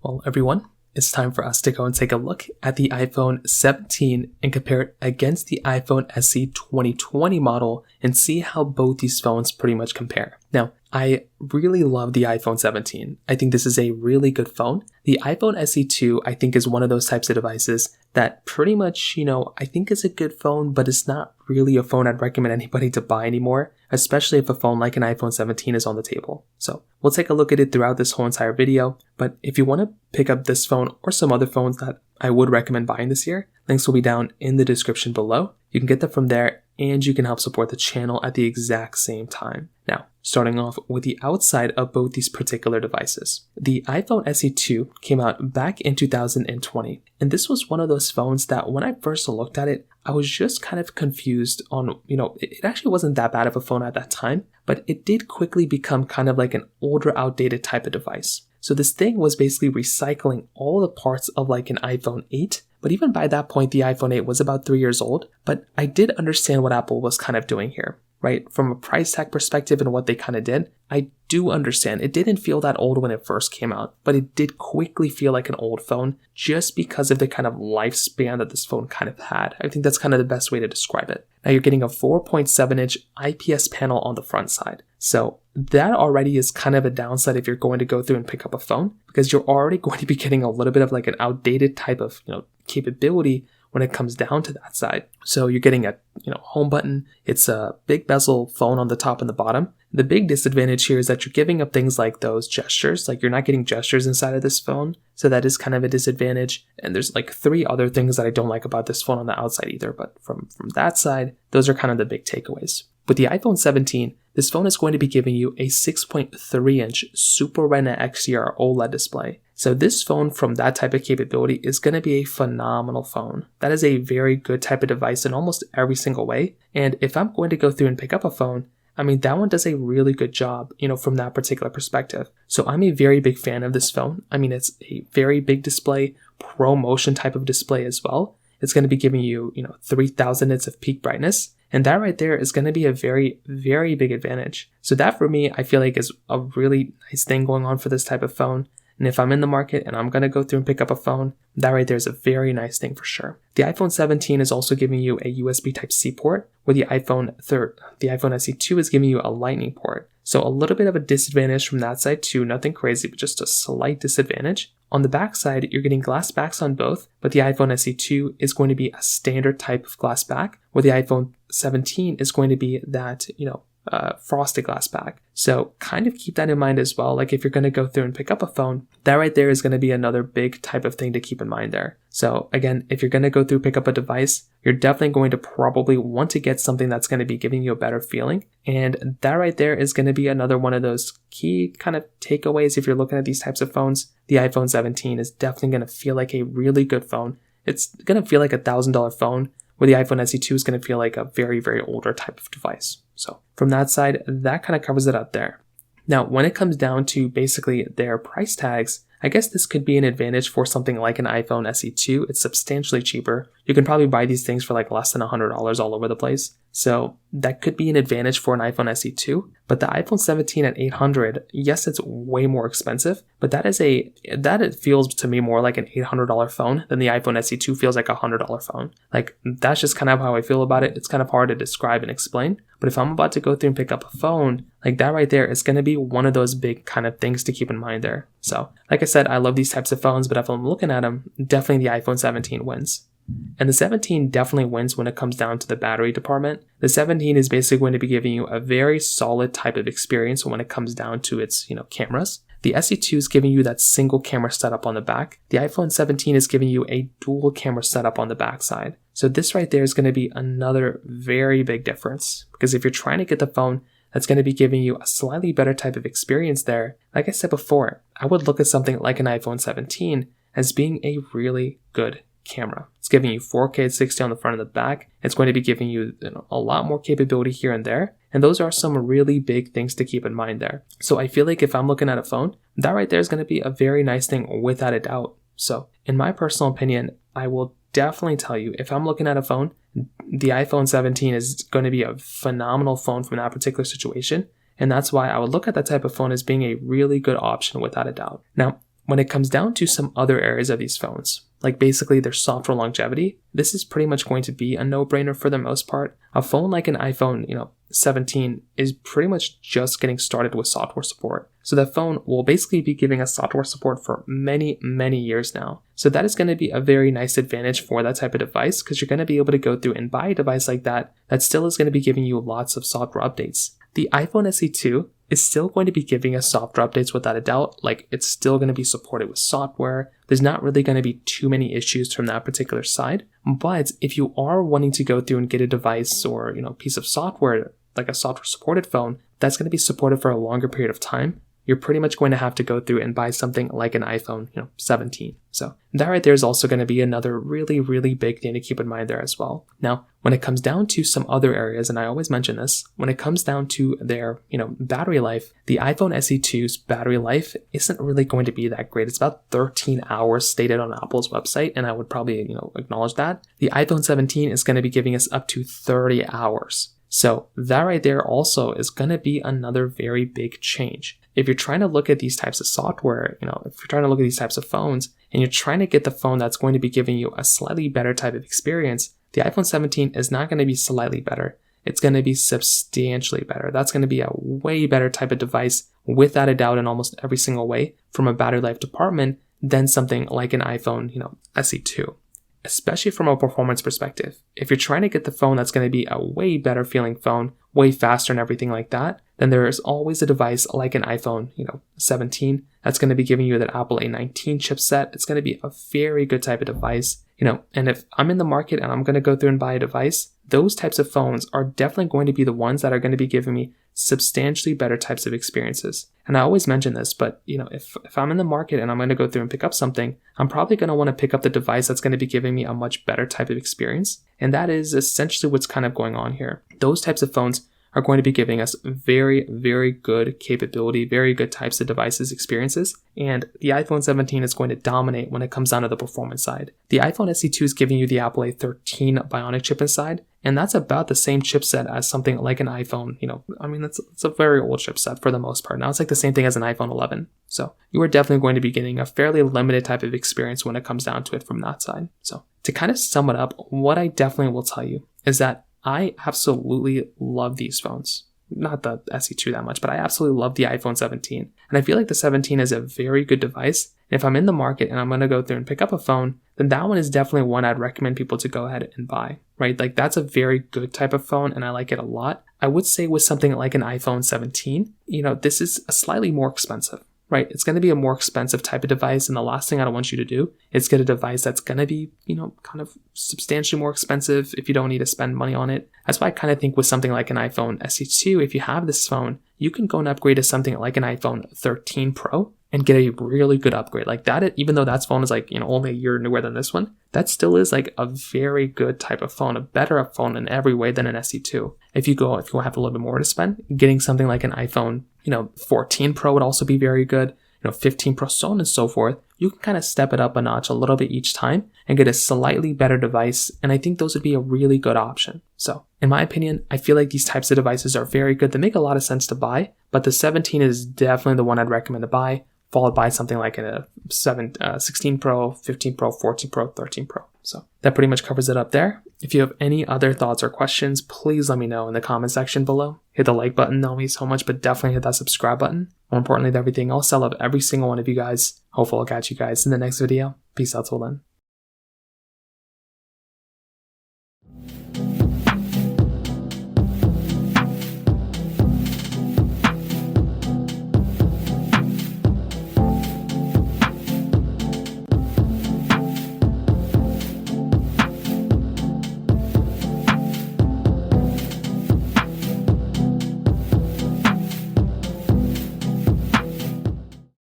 Well, everyone, it's time for us to go and take a look at the iPhone 17 and compare it against the iPhone SE 2020 model and see how both these phones pretty much compare. Now, I really love the iPhone 17. I think this is a really good phone. The iPhone SE 2, I think, is one of those types of devices that pretty much, I think is a good phone, but it's not really a phone I'd recommend anybody to buy anymore, especially if a phone like an iPhone 17 is on the table. So we'll take a look at it throughout this whole entire video, but if you want to pick up this phone or some other phones that I would recommend buying this year, links will be down in the description below. You can get them from there, and you can help support the channel at the exact same time. Now, starting off with the outside of both these particular devices. The iPhone SE 2 came out back in 2020, and this was one of those phones that when I first looked at it, I was just kind of confused on, it actually wasn't that bad of a phone at that time, but it did quickly become kind of like an older, outdated type of device. So this thing was basically recycling all the parts of like an iPhone 8, but even by that point, the iPhone 8 was about 3 years old, but I did understand what Apple was kind of doing here, right? From a price tag perspective and what they kind of did, I do understand. It didn't feel that old when it first came out, but it did quickly feel like an old phone just because of the kind of lifespan that this phone kind of had. I think that's kind of the best way to describe it. Now you're getting a 4.7-inch IPS panel on the front side. So that already is kind of a downside if you're going to go through and pick up a phone, because you're already going to be getting a little bit of like an outdated type of, capability when it comes down to that side. So you're getting a, home button. It's a big bezel phone on the top and the bottom. The big disadvantage here is that you're giving up things like those gestures. Like you're not getting gestures inside of this phone. So that is kind of a disadvantage. And there's like 3 other things that I don't like about this phone on the outside either. But from that side, those are kind of the big takeaways. With the iPhone 17, this phone is going to be giving you a 6.3-inch Super Retina XDR OLED display. So this phone from that type of capability is going to be a phenomenal phone. That is a very good type of device in almost every single way. And if I'm going to go through and pick up a phone, that one does a really good job, from that particular perspective. So I'm a very big fan of this phone. It's a very big display, ProMotion type of display as well. It's going to be giving you, 3000 nits of peak brightness. And that right there is going to be a very, very big advantage. So that for me, I feel like is a really nice thing going on for this type of phone. And if I'm in the market and I'm going to go through and pick up a phone, that right there is a very nice thing for sure. The iPhone 17 is also giving you a USB Type-C port, where the iPhone SE 2 is giving you a Lightning port. So a little bit of a disadvantage from that side too, nothing crazy, but just a slight disadvantage. On the back side, you're getting glass backs on both, but the iPhone SE 2 is going to be a standard type of glass back, where the iPhone 17 is going to be that, frosted glass back. So kind of keep that in mind as well. Like if you're going to go through and pick up a phone, that right there is going to be another big type of thing to keep in mind there. So again, if you're going to go through pick up a device, you're definitely going to probably want to get something that's going to be giving you a better feeling. And that right there is going to be another one of those key kind of takeaways if you're looking at these types of phones. The iPhone 17 is definitely going to feel like a really good phone. It's going to feel like $1,000 phone, where the iPhone SE 2 is going to feel like a very, very older type of device. So from that side, that kind of covers it up there. Now, when it comes down to basically their price tags, I guess this could be an advantage for something like an iPhone SE 2. It's substantially cheaper. You can probably buy these things for like less than $100 all over the place. So that could be an advantage for an iPhone SE 2. But the iPhone 17 at $800, yes, it's way more expensive, but it feels to me more like an $800 phone than the iPhone SE 2 feels like a $100 phone. Like that's just kind of how I feel about it. It's kind of hard to describe and explain. But if I'm about to go through and pick up a phone, like that right there is going to be one of those big kind of things to keep in mind there. So like I said, I love these types of phones, but if I'm looking at them, definitely the iPhone 17 wins. And the 17 definitely wins when it comes down to the battery department. The 17 is basically going to be giving you a very solid type of experience when it comes down to its, cameras. The SE 2 is giving you that single camera setup on the back. The iPhone 17 is giving you a dual camera setup on the back side. So this right there is going to be another very big difference, because if you're trying to get the phone that's going to be giving you a slightly better type of experience there, like I said before, I would look at something like an iPhone 17 as being a really good camera. It's giving you 4K at 60 on the front and the back. It's going to be giving you a lot more capability here and there. And those are some really big things to keep in mind there. So I feel like if I'm looking at a phone, that right there is going to be a very nice thing without a doubt. So in my personal opinion, I will definitely tell you, if I'm looking at a phone, the iPhone 17 is going to be a phenomenal phone from that particular situation. And that's why I would look at that type of phone as being a really good option without a doubt. Now, when it comes down to some other areas of these phones, like basically their software longevity, this is pretty much going to be a no-brainer for the most part. A phone like an iPhone, 17 is pretty much just getting started with software support. So that phone will basically be giving us software support for many, many years now. So that is going to be a very nice advantage for that type of device, because you're going to be able to go through and buy a device like that still is going to be giving you lots of software updates. The iPhone SE2 is still going to be giving us software updates without a doubt. Like, it's still going to be supported with software. There's not really going to be too many issues from that particular side. But if you are wanting to go through and get a device or, piece of software, like a software supported phone, that's going to be supported for a longer period of time, you're pretty much going to have to go through and buy something like an iPhone, 17. So that right there is also going to be another really, really big thing to keep in mind there as well. Now, when it comes down to some other areas, and I always mention this, when it comes down to their, battery life, the iPhone SE2's battery life isn't really going to be that great. It's about 13 hours stated on Apple's website, and I would probably, acknowledge that. The iPhone 17 is going to be giving us up to 30 hours. So that right there also is going to be another very big change. If you're trying to look at these types of software, if you're trying to look at these types of phones and you're trying to get the phone that's going to be giving you a slightly better type of experience, the iPhone 17 is not going to be slightly better. It's going to be substantially better. That's going to be a way better type of device without a doubt in almost every single way from a battery life department than something like an iPhone, SE2. Especially from a performance perspective. If you're trying to get the phone that's going to be a way better feeling phone, way faster and everything like that, then there is always a device like an iPhone, 17 that's going to be giving you that Apple A19 chipset. It's going to be a very good type of device, and if I'm in the market and I'm going to go through and buy a device, those types of phones are definitely going to be the ones that are going to be giving me substantially better types of experiences. And I always mention this, but if I'm in the market and I'm going to go through and pick up something, I'm probably going to want to pick up the device that's going to be giving me a much better type of experience. And that is essentially what's kind of going on here. Those types of phones are going to be giving us very, very good capability, very good types of devices experiences. And the iPhone 17 is going to dominate when it comes down to the performance side. The iPhone SE2 is giving you the Apple A13 Bionic chip inside, and that's about the same chipset as something like an iPhone. It's a very old chipset for the most part. Now it's like the same thing as an iPhone 11. So you are definitely going to be getting a fairly limited type of experience when it comes down to it from that side. So to kind of sum it up, what I definitely will tell you is that I absolutely love these phones. Not the SE2 that much, but I absolutely love the iPhone 17. And I feel like the 17 is a very good device. And if I'm in the market and I'm going to go through and pick up a phone, then that one is definitely one I'd recommend people to go ahead and buy, right? Like, that's a very good type of phone and I like it a lot. I would say with something like an iPhone 17, this is a slightly more expensive, right? It's going to be a more expensive type of device. And the last thing I don't want you to do is get a device that's going to be, kind of substantially more expensive if you don't need to spend money on it. That's why I kind of think with something like an iPhone SE2, if you have this phone, you can go and upgrade to something like an iPhone 13 Pro and get a really good upgrade. Like that, even though that phone is like, only a year newer than this one, that still is like a very good type of phone, a better phone in every way than an SE2. If you have a little bit more to spend, getting something like an iPhone, 14 Pro would also be very good, 15 Pro, so on and so forth. You can kind of step it up a notch a little bit each time and get a slightly better device. And I think those would be a really good option. So in my opinion, I feel like these types of devices are very good. They make a lot of sense to buy, but the 17 is definitely the one I'd recommend to buy, followed by something like a 16 Pro, 15 Pro, 14 Pro, 13 Pro. So that pretty much covers it up there. If you have any other thoughts or questions, please let me know in the comment section below. Hit the like button, that'll mean so much, but definitely hit that subscribe button. More importantly than everything else, I love every single one of you guys. Hopefully I'll catch you guys in the next video. Peace out till then.